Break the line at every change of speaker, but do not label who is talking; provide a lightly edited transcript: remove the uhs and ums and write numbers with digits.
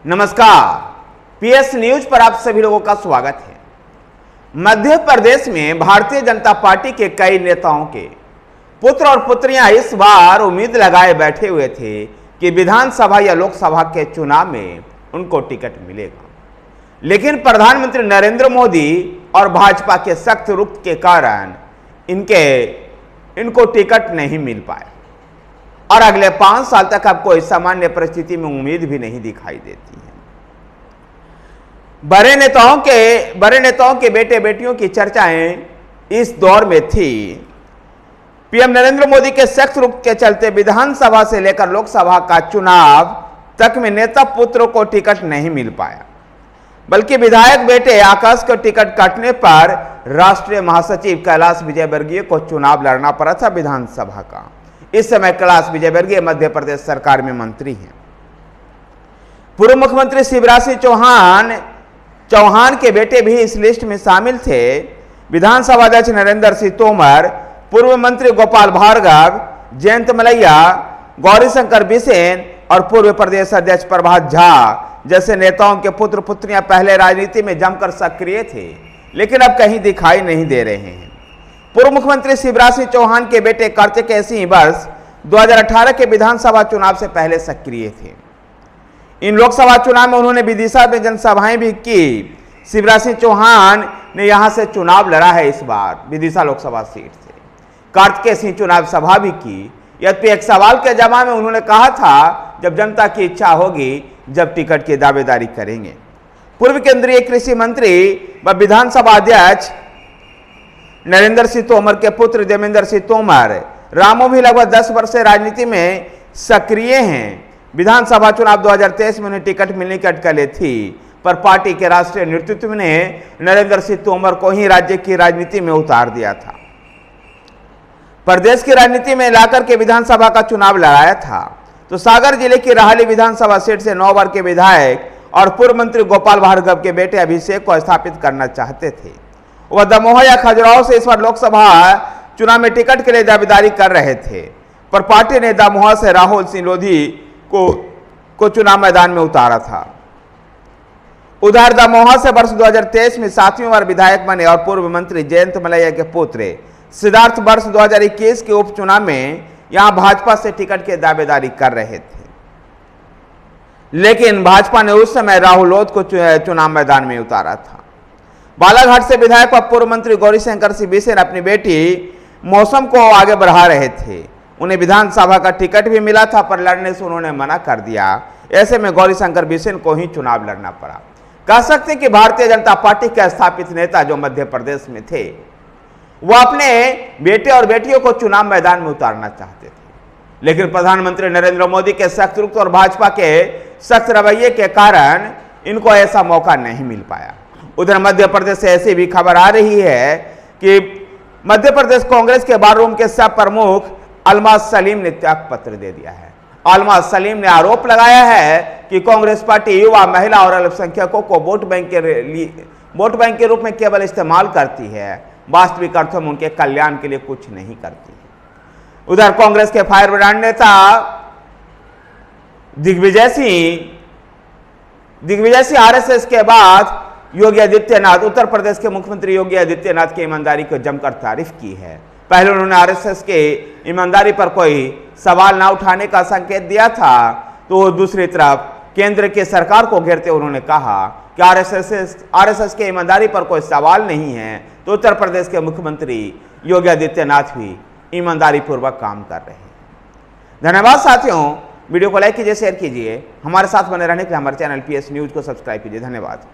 नमस्कार, PS news पर आप सभी लोगों का स्वागत है। मध्य प्रदेश में भारतीय जनता पार्टी के कई नेताओं के पुत्र और पुत्रियां इस बार उम्मीद लगाए बैठे हुए थे कि विधानसभा या लोकसभा के चुनाव में उनको टिकट मिलेगा, लेकिन प्रधानमंत्री नरेंद्र मोदी और भाजपा के सख्त रुख के कारण इनको टिकट नहीं मिल पाया और अगले 5 साल तक अब कोई सामान्य परिस्थिति में उम्मीद भी नहीं दिखाई देती है। बड़े नेताओं के बेटे बेटियों की चर्चाएं इस दौर में थी। पीएम नरेंद्र मोदी के सख्त रुख के चलते विधानसभा से लेकर लोकसभा का चुनाव तक में नेता पुत्रों को टिकट नहीं मिल पाया, बल्कि विधायक बेटे आकाश को टिकट काटने पर राष्ट्रीय महासचिव कैलाश विजयवर्गीय को चुनाव लड़ना पड़ा था विधानसभा का। इस समय कैलाश विजयवर्गीय मध्य प्रदेश सरकार में मंत्री हैं। पूर्व मुख्यमंत्री शिवराज सिंह चौहान के बेटे भी इस लिस्ट में शामिल थे। विधानसभा अध्यक्ष नरेंद्र सिंह तोमर, पूर्व मंत्री गोपाल भार्गव, जयंत मलैया, गौरीशंकर बिसेन और पूर्व प्रदेश अध्यक्ष प्रभात झा जैसे नेताओं के पुत्र पुत्रियां पहले राजनीति में जमकर सक्रिय थे, लेकिन अब कहीं दिखाई नहीं दे रहे हैं। पूर्व मुख्यमंत्री शिवराज सिंह चौहान के बेटे कार्तिकेय सिंह वर्ष 2018 के विधानसभा चुनाव से पहले सक्रिय थे। इन लोकसभा चुनाव में उन्होंने विदिशा में जनसभाएं भी की। शिवराज सिंह चौहान ने यहां से चुनाव लड़ा है इस बार विदिशा लोकसभा सीट से। कार्तिकेय सिंह चुनाव सभा भी की, यद्यपि एक सवाल के जवाब में उन्होंने कहा था जब जनता की इच्छा होगी जब टिकट की दावेदारी करेंगे। पूर्व केंद्रीय कृषि मंत्री व विधानसभा अध्यक्ष नरेंद्र सिंह तोमर के पुत्र देवेंद्र सिंह तोमर रामो भी लगभग 10 वर्ष से राजनीति में सक्रिय हैं। विधानसभा चुनाव 2023 में उन्हें टिकट मिलने की अटकलें थी, पर पार्टी के राष्ट्रीय नेतृत्व ने नरेंद्र सिंह तोमर को ही राज्य की राजनीति में उतार दिया था। प्रदेश की राजनीति में लाकर के विधानसभा का चुनाव लड़ाया था तो सागर जिले की राहली विधानसभा सीट से 9 बार के विधायक और पूर्व मंत्री गोपाल भार्गव के बेटे अभिषेक को स्थापित करना चाहते थे। वह दमोह या खजुराहो से इस बार लोकसभा चुनाव में टिकट के लिए दावेदारी कर रहे थे, पर पार्टी ने दमोह से राहुल सिंह लोधी को चुनाव मैदान में उतारा था। उधर दमोह से वर्ष 2023 में 7वीं बार विधायक बने और पूर्व मंत्री जयंत मलैया के पुत्र सिद्धार्थ वर्ष 2021 के उपचुनाव में यहां भाजपा से टिकट की दावेदारी कर रहे थे, लेकिन भाजपा ने उस समय राहुल लोधी को चुनाव मैदान में उतारा था। बालाघाट से विधायक व पूर्व मंत्री गौरीशंकर सिंह बिसेन अपनी बेटी मौसम को आगे बढ़ा रहे थे। उन्हें विधानसभा का टिकट भी मिला था, पर लड़ने से उन्होंने मना कर दिया। ऐसे में गौरीशंकर बिसेन को ही चुनाव लड़ना पड़ा। कह सकते कि भारतीय जनता पार्टी के स्थापित नेता जो मध्य प्रदेश में थे, वह अपने बेटे और बेटियों को चुनाव मैदान में उतारना चाहते थे, लेकिन प्रधानमंत्री नरेंद्र मोदी के सख्त रुख और भाजपा के सख्त रवैये के कारण इनको ऐसा मौका नहीं मिल पाया। उधर मध्य प्रदेश से ऐसी भी खबर आ रही है कि मध्य प्रदेश कांग्रेस के बाररूम के सब प्रमुख अलमाज सलीम ने त्याग पत्र दे दिया है। अलमाज सलीम ने आरोप लगाया है कि कांग्रेस पार्टी युवा, महिला और अल्पसंख्यकों को वोट बैंक के रूप में केवल इस्तेमाल करती है, वास्तविक अर्थों में उनके कल्याण के लिए कुछ नहीं करती है। उधर कांग्रेस के फायर ब्रांड नेता दिग्विजय सिंह आरएसएस के बाद योगी आदित्यनाथ, उत्तर प्रदेश के मुख्यमंत्री योगी आदित्यनाथ की ईमानदारी को जमकर तारीफ की है। पहले उन्होंने आरएसएस के ईमानदारी पर कोई सवाल ना उठाने का संकेत दिया था, तो दूसरी तरफ केंद्र की सरकार को घेरते उन्होंने कहा कि आरएसएस के ईमानदारी पर कोई सवाल नहीं है, तो उत्तर प्रदेश के मुख्यमंत्री योगी आदित्यनाथ भी ईमानदारी पूर्वक काम कर रहे हैं। धन्यवाद साथियों, वीडियो को लाइक कीजिए, शेयर कीजिए, हमारे साथ बने रहने के लिए हमारे चैनल पीएस न्यूज को सब्सक्राइब कीजिए। धन्यवाद।